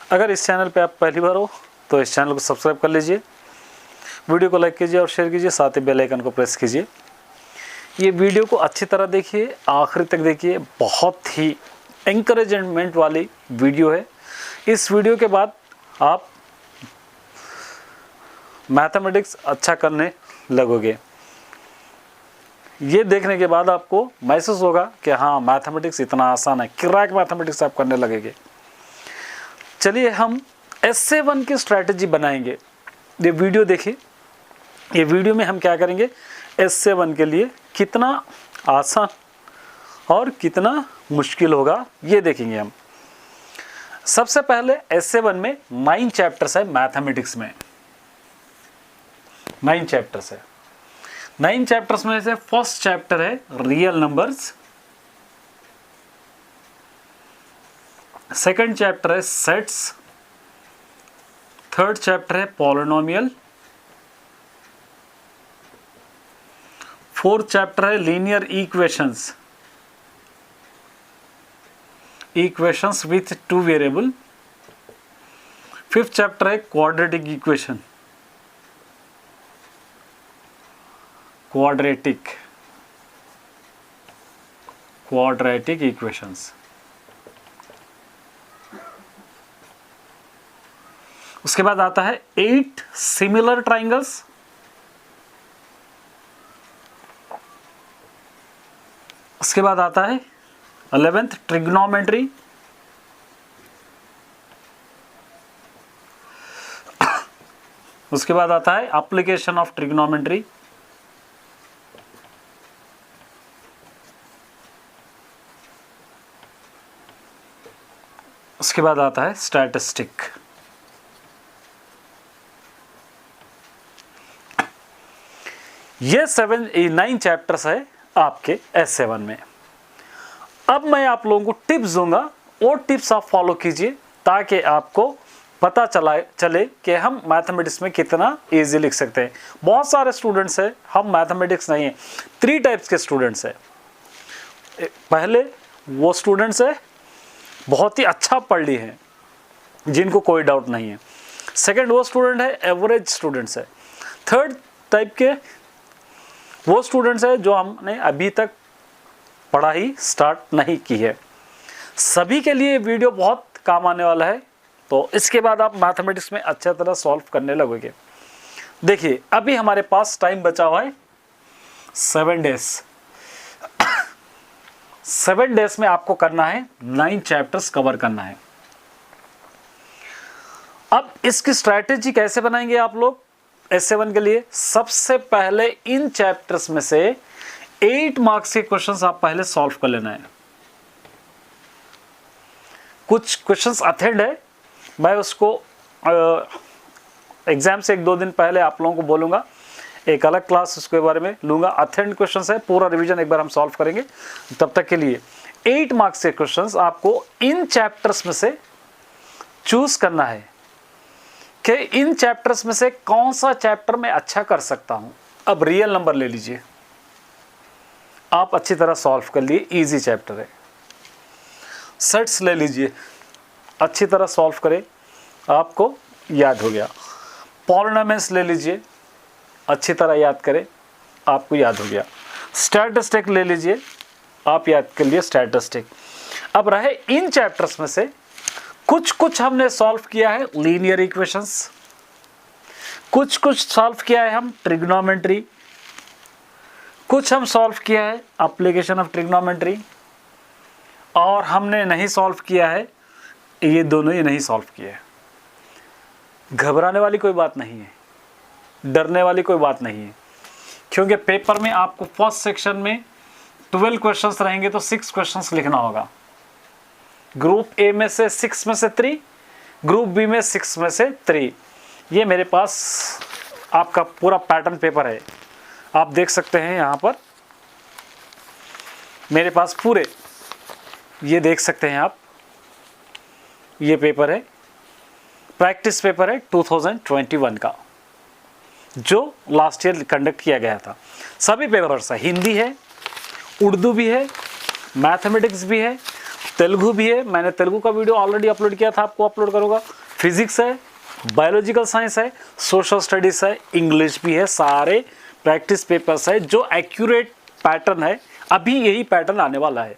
अगर इस चैनल पे आप पहली बार हो तो इस चैनल को सब्सक्राइब कर लीजिए, वीडियो को लाइक कीजिए और शेयर कीजिए, साथ ही बेल आइकन को प्रेस कीजिए। ये वीडियो को अच्छी तरह देखिए, आखिर तक देखिए, बहुत ही एनकरेजमेंट वाली वीडियो है। इस वीडियो के बाद आप मैथमेटिक्स अच्छा करने लगोगे। ये देखने के बाद आपको महसूस होगा कि हाँ, मैथमेटिक्स इतना आसान है, क्रैक मैथमेटिक्स आप करने लगेंगे। चलिए हम एस्से 1 की स्ट्रैटेजी बनाएंगे। ये वीडियो देखिए। ये वीडियो में हम क्या करेंगे, एस्से 1 के लिए कितना आसान और कितना मुश्किल होगा ये देखेंगे हम। सबसे पहले एस्से 1 में 9 चैप्टर्स है मैथमेटिक्स में। 9 चैप्टर्स है। 9 चैप्टर्स में से फर्स्ट चैप्टर है रियल नंबर्स, सेकंड चैप्टर है सेट्स, थर्ड चैप्टर है पॉलिनोमियल, फोर्थ चैप्टर है linear equations, equations with 2 variable, fifth chapter है क्वाड्रेटिक इक्वेशन, क्वाड्रेटिक इक्वेशंस। उसके बाद आता है 8 सिमिलर ट्राइंगल्स, उसके बाद आता है 11th ट्रिग्नोमेट्री, उसके बाद आता है एप्लीकेशन ऑफ ट्रिग्नोमेट्री, उसके बाद आता है स्टैटिस्टिक। ये 9 चैप्टर्स है आपके एस्से 1 में। अब मैं आप लोगों को टिप्स दूंगा, और टिप्स आप फॉलो कीजिए ताकि आपको पता चले कि हम मैथमेटिक्स में कितना इजी लिख सकते हैं। बहुत सारे स्टूडेंट्स हैं, हम मैथमेटिक्स नहीं है, 3 टाइप्स के स्टूडेंट्स हैं। पहले वो स्टूडेंट्स है बहुत ही अच्छा पढ़ लिए हैं, जिनको कोई डाउट नहीं है। सेकंड वो स्टूडेंट है एवरेज स्टूडेंट्स है। थर्ड टाइप के वो स्टूडेंट्स है जो हमने अभी तक पढ़ाई स्टार्ट नहीं की है। सभी के लिए वीडियो बहुत काम आने वाला है, तो इसके बाद आप मैथमेटिक्स में अच्छी तरह सॉल्व करने लगोगे। देखिए अभी हमारे पास टाइम बचा हुआ है 7 डेज। 7 डेज में आपको करना है 9 चैप्टर्स कवर करना है। अब इसकी स्ट्रैटेजी कैसे बनाएंगे आप लोग एस्से 1 के लिए? सबसे पहले इन चैप्टर्स में से 8 मार्क्स के क्वेश्चंस आप पहले सॉल्व कर लेना है। कुछ क्वेश्चंस अथेंड है, मैं उसको एग्जाम से 1-2 दिन पहले आप लोगों को बोलूंगा, एक अलग क्लास उसके बारे में लूंगा। अथेंड क्वेश्चंस है, पूरा रिवीजन एक बार हम सॉल्व करेंगे। तब तक के लिए 8 मार्क्स के क्वेश्चंस आपको इन चैप्टर्स में से चूज करना है कि इन चैप्टर्स में से कौन सा चैप्टर मैं अच्छा कर सकता हूं। अब रियल नंबर ले लीजिए, आप अच्छी तरह सॉल्व कर लिए, इजी चैप्टर है। सेट्स ले लीजिए, अच्छी तरह सॉल्व करें, आपको याद हो गया। पॉलिनोमियल्स ले लीजिए, अच्छी तरह याद करें, आपको याद हो गया। स्टैटिस्टिक ले लीजिए, आप याद कर लिए स्टैटिस्टिक। अब रहे इन चैप्टर्स में से कुछ हमने सॉल्व किया है लीनियर इक्वेशंस, कुछ सॉल्व किया है हम ट्रिग्नोमेट्री, कुछ हम सॉल्व किया है एप्लीकेशन ऑफ ट्रिग्नोमेट्री, और हमने नहीं सॉल्व किया है ये दोनों ही नहीं सॉल्व किया है। घबराने वाली कोई बात नहीं है, डरने वाली कोई बात नहीं है, क्योंकि पेपर में आपको फर्स्ट सेक्शन में 12 क्वेश्चंस रहेंगे तो 6 क्वेश्चंस लिखना होगा। ग्रुप ए में से 6 में से 3, ग्रुप बी में 6 में से 3। ये मेरे पास आपका पूरा पैटर्न पेपर है, आप देख सकते हैं यहाँ पर मेरे पास पूरे, ये देख सकते हैं आप, ये पेपर है, प्रैक्टिस पेपर है 2021 का, जो लास्ट ईयर कंडक्ट किया गया था। सभी पेपर्स है, हिंदी है, उर्दू भी है, मैथमेटिक्स भी है, तेलुगु भी है, मैंने तेलुगु का वीडियो ऑलरेडी अपलोड किया था, आपको अपलोड करूँगा। फिजिक्स है, बायोलॉजिकल साइंस है, सोशल स्टडीज है, इंग्लिश भी है, सारे प्रैक्टिस पेपर्स है जो एक्यूरेट पैटर्न है। अभी यही पैटर्न आने वाला है।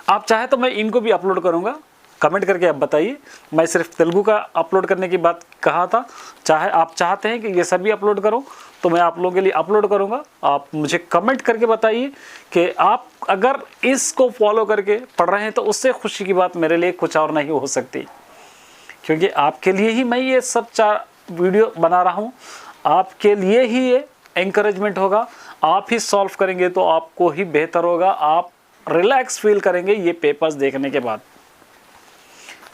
आप चाहे तो मैं इनको भी अपलोड करूंगा, कमेंट करके आप बताइए। मैं सिर्फ तेलुगु का अपलोड करने की बात कहा था, चाहे आप चाहते हैं कि ये सभी अपलोड करो तो मैं आप लोगों के लिए अपलोड करूंगा। आप मुझे कमेंट करके बताइए कि आप अगर इसको फॉलो करके पढ़ रहे हैं तो उससे खुशी की बात मेरे लिए कुछ और नहीं हो सकती, क्योंकि आपके लिए ही मैं ये सब 4 वीडियो बना रहा हूँ। आपके लिए ही ये एंकरेजमेंट होगा। आप ही सॉल्व करेंगे तो आपको ही बेहतर होगा, आप रिलैक्स फील करेंगे ये पेपर्स देखने के बाद।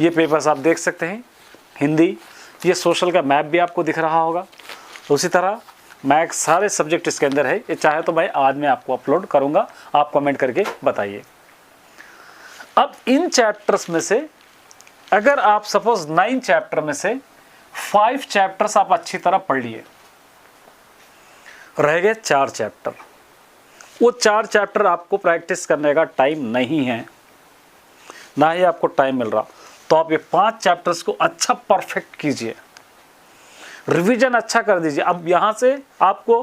ये पेपर्स आप देख सकते हैं, हिंदी, ये सोशल का मैप भी आपको दिख रहा होगा। उसी तरह मैथ्स, सारे सब्जेक्ट इसके अंदर है। ये चाहे तो मैं आज में आपको अपलोड करूंगा, आप कमेंट करके बताइए। अब इन चैप्टर्स में से अगर आप सपोज 9 चैप्टर में से 5 चैप्टर्स आप अच्छी तरह पढ़ लिए, रह गए 4 चैप्टर। वो 4 चैप्टर आपको प्रैक्टिस करने का टाइम नहीं है, ना ही आपको टाइम मिल रहा, तो आप ये 5 चैप्टर्स को अच्छा परफेक्ट कीजिए, रिवीजन अच्छा कर दीजिए। अब यहाँ से आपको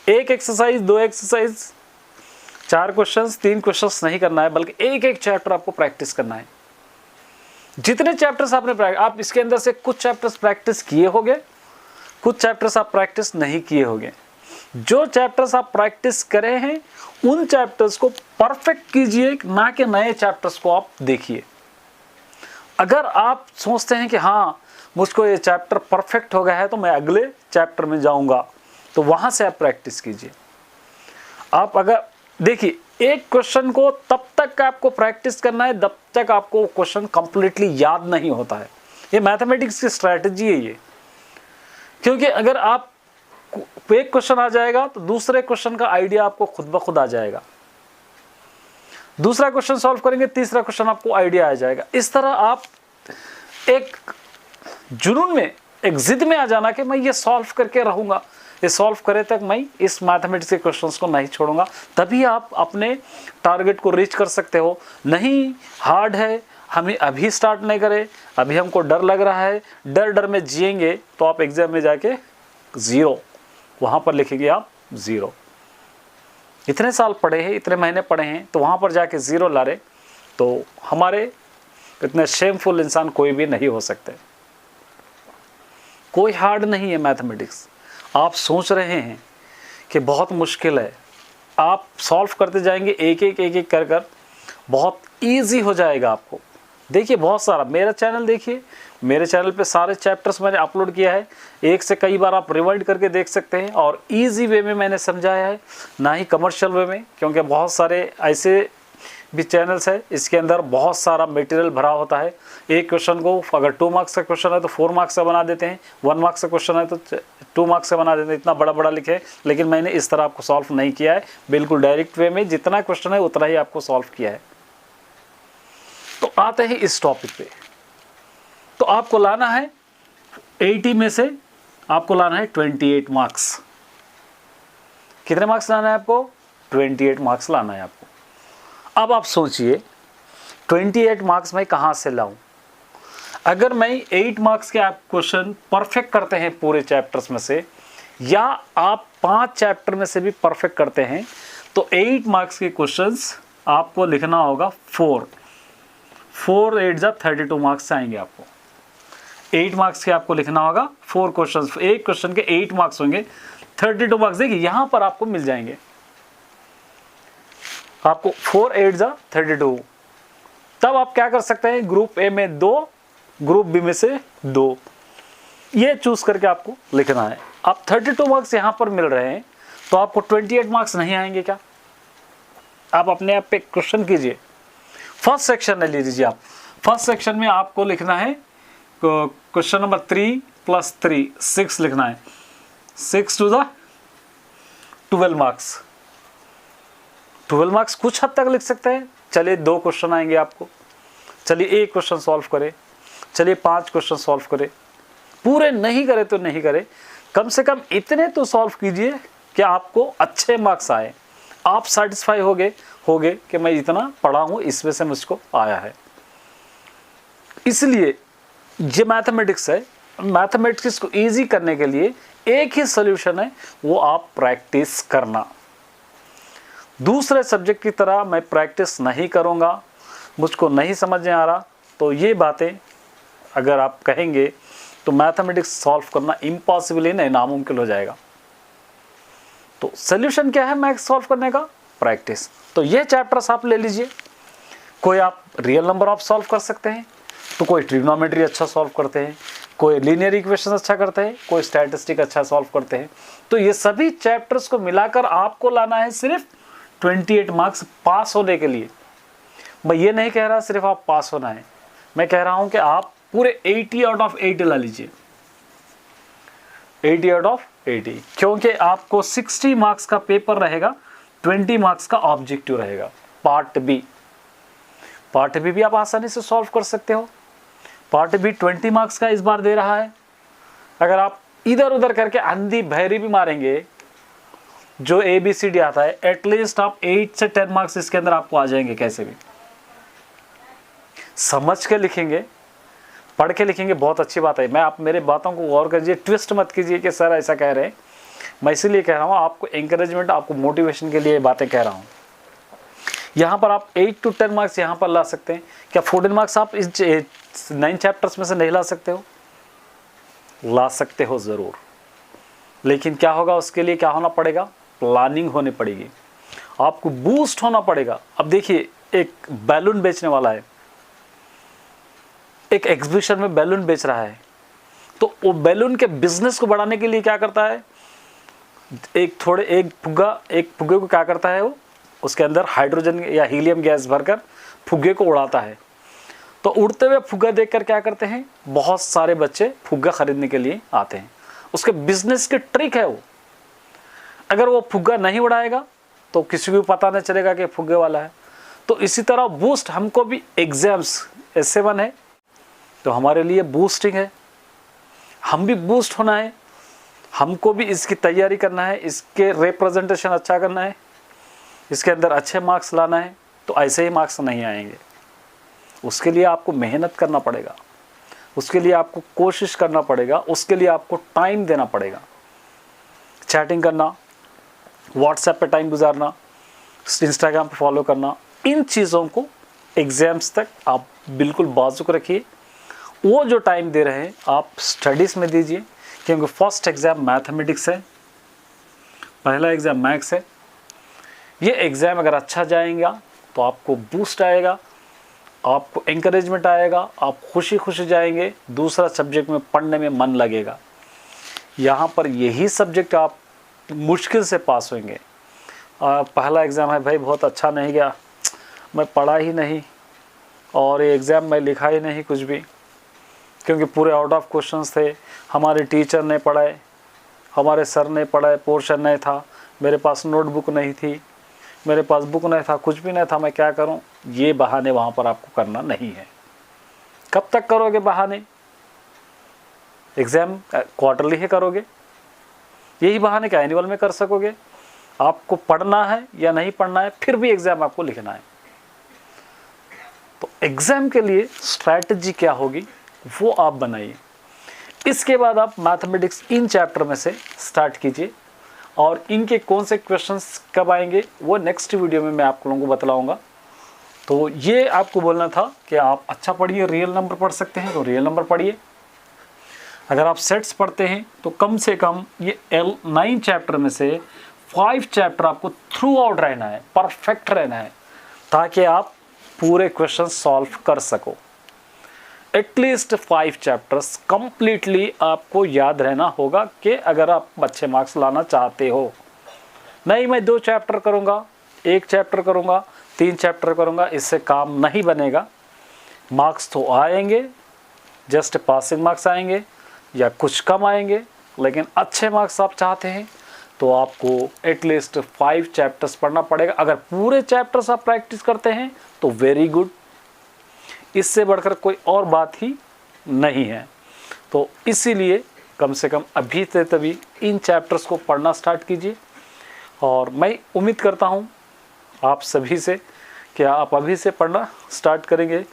1 एक्सरसाइज, 2 एक्सरसाइज, 4 क्वेश्चंस, 3 क्वेश्चंस नहीं करना है, बल्कि एक चैप्टर आपको प्रैक्टिस करना है। जितने चैप्टर्स आपने आप इसके अंदर से कुछ चैप्टर्स प्रैक्टिस किए होंगे, कुछ चैप्टर्स आप प्रैक्टिस नहीं किए होंगे। जो चैप्टर्स आप प्रैक्टिस करे हैं उन चैप्टर्स को परफेक्ट कीजिए, ना कि नए चैप्टर्स को आप देखिए। अगर आप सोचते हैं कि हाँ मुझको ये चैप्टर परफेक्ट हो गया है तो मैं अगले चैप्टर में जाऊंगा, तो वहां से आप प्रैक्टिस कीजिए। आप अगर देखिए, एक क्वेश्चन को तब तक आपको प्रैक्टिस करना है जब तक आपको क्वेश्चन कंप्लीटली याद नहीं होता है। ये मैथमेटिक्स की स्ट्रैटेजी है ये, क्योंकि अगर आप एक क्वेश्चन आ जाएगा तो दूसरे क्वेश्चन का आइडिया आपको खुद ब खुद आ जाएगा। दूसरा क्वेश्चन सॉल्व करेंगे, तीसरा क्वेश्चन आपको आइडिया आ जाएगा। इस तरह आप एक जुनून में, एक जिद में आ जाना कि मैं ये सॉल्व करके रहूंगा, ये सॉल्व करे तक मैं इस मैथमेटिक्स के क्वेश्चंस को नहीं छोड़ूंगा, तभी आप अपने टारगेट को रीच कर सकते हो। नहीं, हार्ड है, हमें अभी स्टार्ट नहीं करें, अभी हमको डर लग रहा है, डर में जिएंगे तो आप एग्जाम में जाके 0, वहां पर लिखेंगे आप 0। इतने साल पढ़े हैं, इतने महीने पढ़े हैं, तो वहां पर जाके 0 ला रहे, तो हमारे इतने शेमफुल इंसान कोई भी नहीं हो सकते। कोई हार्ड नहीं है मैथमेटिक्स। आप सोच रहे हैं कि बहुत मुश्किल है, आप सॉल्व करते जाएंगे एक एक कर बहुत इजी हो जाएगा आपको। देखिए, बहुत सारा मेरा चैनल देखिए, मेरे चैनल पे सारे चैप्टर्स मैंने अपलोड किया है, एक से कई बार आप रिवाइंड करके देख सकते हैं। और इजी वे में मैंने समझाया है, ना ही कमर्शियल वे में, क्योंकि बहुत सारे ऐसे भी चैनल्स है इसके अंदर बहुत सारा मटेरियल भरा होता है। एक क्वेश्चन को अगर 2 मार्क्स का क्वेश्चन है तो 4 मार्क्स का बना देते हैं, 1 मार्क्स का क्वेश्चन है तो 2 मार्क्स का बना देते हैं, इतना बड़ा बड़ा लिखे। लेकिन मैंने इस तरह आपको सॉल्व नहीं किया है, बिल्कुल डायरेक्ट वे में जितना क्वेश्चन है उतना ही आपको सॉल्व किया है। तो आते हैं इस टॉपिक पे। तो आपको लाना है 80 में से आपको लाना है 28 मार्क्स। कितने मार्क्स लाना है आपको? 28 मार्क्स लाना है आपको। अब आप सोचिए 28 मार्क्स मैं कहाँ से लाऊं? अगर मैं 8 मार्क्स के आप क्वेश्चन परफेक्ट करते हैं पूरे चैप्टर्स में से, या आप 5 चैप्टर में से भी परफेक्ट करते हैं, तो 8 मार्क्स के क्वेश्चंस आपको लिखना होगा 4 8 जा 32 मार्क्स आएंगे आपको। 8 मार्क्स के आपको लिखना होगा 4 क्वेश्चंस, एक क्वेश्चन के 8 मार्क्स होंगे, 32 मार्क्स देखिए यहां पर आपको मिल जाएंगे। आपको 4 8 जा 32। तब आप क्या कर सकते हैं, ग्रुप ए में 2, ग्रुप बी में से 2, ये चूज करके आपको लिखना है। आप 32 मार्क्स यहां पर मिल रहे हैं, तो आपको 28 मार्क्स नहीं आएंगे क्या? आप अपने आप पे क्वेश्चन कीजिए। फर्स्ट सेक्शन ले लीजिए आप। फर्स्ट सेक्शन में आपको लिखना है क्वेश्चन नंबर 3 + 3 6 लिखना है। 6 टू द 12 मार्क्स। 12 मार्क्स कुछ हद तक लिख सकते हैं। चलिए 2 क्वेश्चन आएंगे आपको, चलिए 1 क्वेश्चन सॉल्व करें, चलिए 5 क्वेश्चन सॉल्व करें। पूरे नहीं करे तो नहीं करे, कम से कम इतने तो सॉल्व कीजिए कि आपको अच्छे मार्क्स आए। आप सेटिस्फाई होगे कि मैं इतना पढ़ा हूँ, इसमें से मुझको आया है। इसलिए ये मैथमेटिक्स है, मैथमेटिक्स को ईजी करने के लिए एक ही सॉल्यूशन है, वो आप प्रैक्टिस करना। दूसरे सब्जेक्ट की तरह मैं प्रैक्टिस नहीं करूँगा, मुझको नहीं समझ में आ रहा, तो ये बातें अगर आप कहेंगे तो मैथमेटिक्स सॉल्व करना इम्पॉसिबल ही नहीं, नामुमकिन हो जाएगा। तो सॉल्यूशन क्या है मैथ्स सॉल्व करने का? प्रैक्टिस। तो ये चैप्टर्स आप ले लीजिए। कोई आप रियल नंबर आप सॉल्व कर सकते हैं, तो कोई ट्रिग्नोमेट्री अच्छा सॉल्व करते हैं, कोई लीनियर इक्वेशन अच्छा करते हैं, कोई स्टैटिस्टिक अच्छा सॉल्व करते हैं। तो ये सभी चैप्टर्स को मिलाकर आपको लाना है सिर्फ 28 मार्क्स पास होने के लिए। मैं ये नहीं कह रहा सिर्फ आप पास होना है, मैं कह रहा हूं कि आप पूरे 80 आउट ऑफ 80 ला लीजिए, 80 आउट ऑफ 80, क्योंकि आपको 60 मार्क्स का पेपर रहेगा, 20 मार्क्स का ऑब्जेक्टिव रहेगा। पार्ट बी भी आप आसानी से सॉल्व कर सकते हो। पार्ट बी 20 मार्क्स का इस बार दे रहा है। अगर आप इधर उधर करके अंधी भैरी भी मारेंगे, जो ABCD आता है, एटलीस्ट आप 8 से 10 मार्क्स इसके अंदर आपको आ जाएंगे। कैसे भी समझ के लिखेंगे, पढ़ के लिखेंगे, बहुत अच्छी बात है। मैं आप मेरे बातों को गौर कीजिए, ट्विस्ट मत कीजिए कि सर ऐसा कह रहे हैं। मैं इसीलिए कह रहा हूँ, आपको एंकरेजमेंट, आपको मोटिवेशन के लिए बातें कह रहा हूँ। यहाँ पर आप 8 to 10 मार्क्स यहाँ पर ला सकते हैं। क्या 14 मार्क्स आप इस 9 चैप्टर्स में से नहीं ला सकते हो? ला सकते हो ज़रूर, लेकिन क्या होगा, उसके लिए क्या होना पड़ेगा? प्लानिंग होनी पड़ेगी, आपको बूस्ट होना पड़ेगा। अब देखिए, एक बैलून बेचने वाला है, एक एग्जीबिशन में बैलून बेच रहा है, तो वो बैलून के बिजनेस को बढ़ाने के लिए क्या करता है? एक फुग्गे को क्या करता है, वो उसके अंदर हाइड्रोजन या हीलियम गैस भरकर फुग्गे को उड़ाता है। तो उड़ते हुए फुग्गा देखकर क्या करते हैं, बहुत सारे बच्चे फुग्गा खरीदने के लिए आते हैं। उसके बिजनेस की ट्रिक है वो। अगर वो फुग्गा नहीं उड़ाएगा तो किसी को पता नहीं चलेगा कि फुग्गे वाला है। तो इसी तरह बूस्ट हमको भी, एग्जाम्स S7 है तो हमारे लिए बूस्टिंग है, हम भी बूस्ट होना है, हमको भी इसकी तैयारी करना है, इसके रिप्रेजेंटेशन अच्छा करना है, इसके अंदर अच्छे मार्क्स लाना है। तो ऐसे ही मार्क्स नहीं आएंगे, उसके लिए आपको मेहनत करना पड़ेगा, उसके लिए आपको कोशिश करना पड़ेगा, उसके लिए आपको टाइम देना पड़ेगा। चैटिंग करना, व्हाट्सएप पे टाइम गुजारना, इंस्टाग्राम पे फॉलो करना, इन चीज़ों को एग्ज़ाम्स तक आप बिल्कुल बाजुक रखिए। वो जो टाइम दे रहे हैं आप स्टडीज़ में दीजिए, क्योंकि फर्स्ट एग्ज़ाम मैथमेटिक्स है, पहला एग्ज़ाम मैथ्स है। ये एग्ज़ाम अगर अच्छा जाएगा तो आपको बूस्ट आएगा, आपको एंकरेजमेंट आएगा, आप खुशी खुशी जाएंगे, दूसरा सब्जेक्ट में पढ़ने में मन लगेगा। यहाँ पर यही सब्जेक्ट आप मुश्किल से पास होंगे। पहला एग्ज़ाम है भाई, बहुत अच्छा नहीं गया, मैं पढ़ा ही नहीं, और ये एग्ज़ाम में लिखा ही नहीं कुछ भी, क्योंकि पूरे आउट ऑफ क्वेश्चंस थे, हमारे टीचर ने पढ़ाए, हमारे सर ने पढ़ाए, पोर्शन नहीं था, मेरे पास नोटबुक नहीं थी, मेरे पास बुक नहीं था, कुछ भी नहीं था, मैं क्या करूं? ये बहाने वहाँ पर आपको करना नहीं है। कब तक करोगे बहाने? एग्ज़ाम क्वार्टरली ही करोगे, यही बहाने क्या एनुअल में कर सकोगे? आपको पढ़ना है या नहीं पढ़ना है, फिर भी एग्ज़ाम आपको लिखना है। तो एग्ज़ाम के लिए स्ट्रैटेजी क्या होगी वो आप बनाइए। इसके बाद आप मैथमेटिक्स इन चैप्टर में से स्टार्ट कीजिए, और इनके कौन से क्वेश्चंस कब आएंगे वो नेक्स्ट वीडियो में मैं आप लोगों को बतलाऊंगा। तो ये आपको बोलना था कि आप अच्छा पढ़िए, रियल नंबर पढ़ सकते हैं तो रियल नंबर पढ़िए। अगर आप सेट्स पढ़ते हैं तो कम से कम ये 9 चैप्टर में से 5 चैप्टर आपको थ्रू आउट रहना है, परफेक्ट रहना है, ताकि आप पूरे क्वेश्चन सॉल्व कर सको। एटलीस्ट 5 चैप्टर्स कंप्लीटली आपको याद रहना होगा कि अगर आप अच्छे मार्क्स लाना चाहते हो। नहीं मैं 2 चैप्टर करूँगा, 1 चैप्टर करूँगा, 3 चैप्टर करूँगा, इससे काम नहीं बनेगा। मार्क्स तो आएंगे, जस्ट पासिंग मार्क्स आएंगे या कुछ कम आएंगे, लेकिन अच्छे मार्क्स आप चाहते हैं तो आपको एटलीस्ट 5 चैप्टर्स पढ़ना पड़ेगा। अगर पूरे चैप्टर्स आप प्रैक्टिस करते हैं तो वेरी गुड, इससे बढ़कर कोई और बात ही नहीं है। तो इसीलिए कम से कम अभी से तभी इन चैप्टर्स को पढ़ना स्टार्ट कीजिए। और मैं उम्मीद करता हूँ आप सभी से कि आप अभी से पढ़ना स्टार्ट करेंगे,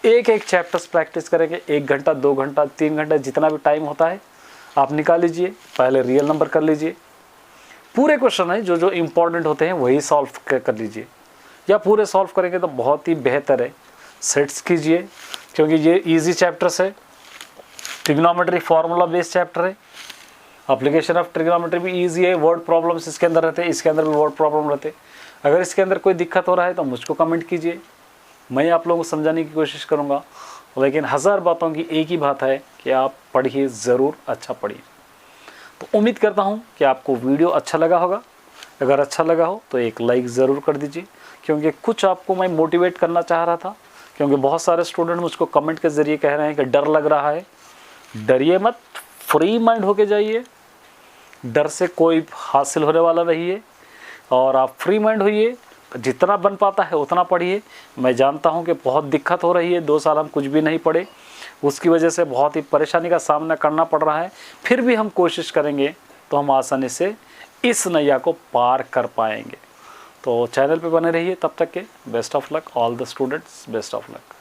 एक एक चैप्टर्स प्रैक्टिस करेंगे, 1 घंटा 2 घंटा 3 घंटा जितना भी टाइम होता है आप निकाल लीजिए। पहले रियल नंबर कर लीजिए, पूरे क्वेश्चन है जो जो इम्पोर्टेंट होते हैं वही सॉल्व कर लीजिए, या पूरे सॉल्व करेंगे तो बहुत ही बेहतर है। सेट्स कीजिए क्योंकि ये इजी चैप्टर्स है, ट्रिग्नोमेट्री फार्मूला बेस्ड चैप्टर है, एप्लीकेशन ऑफ ट्रिग्नोमेट्री भी इजी है, वर्ड प्रॉब्लम्स इसके अंदर रहते हैं, इसके अंदर भी वर्ड प्रॉब्लम रहते हैं। अगर इसके अंदर कोई दिक्कत हो रहा है तो मुझको कमेंट कीजिए, मैं आप लोगों को समझाने की कोशिश करूँगा। लेकिन 1000 बातों की एक ही बात है कि आप पढ़िए, ज़रूर अच्छा पढ़िए। तो उम्मीद करता हूँ कि आपको वीडियो अच्छा लगा होगा। अगर अच्छा लगा हो तो एक लाइक ज़रूर कर दीजिए, क्योंकि कुछ आपको मैं मोटिवेट करना चाह रहा था। क्योंकि बहुत सारे स्टूडेंट मुझको कमेंट के ज़रिए कह रहे हैं कि डर लग रहा है। डरिए मत, फ्री माइंड होके जाइए, डर से कोई हासिल होने वाला नहीं है। और आप फ्री माइंड होइए, जितना बन पाता है उतना पढ़िए। मैं जानता हूँ कि बहुत दिक्कत हो रही है, 2 साल हम कुछ भी नहीं पढ़े, उसकी वजह से बहुत ही परेशानी का सामना करना पड़ रहा है। फिर भी हम कोशिश करेंगे तो हम आसानी से इस नैया को पार कर पाएंगे। तो चैनल पे बने रहिए, तब तक के best of luck all the students, best of luck.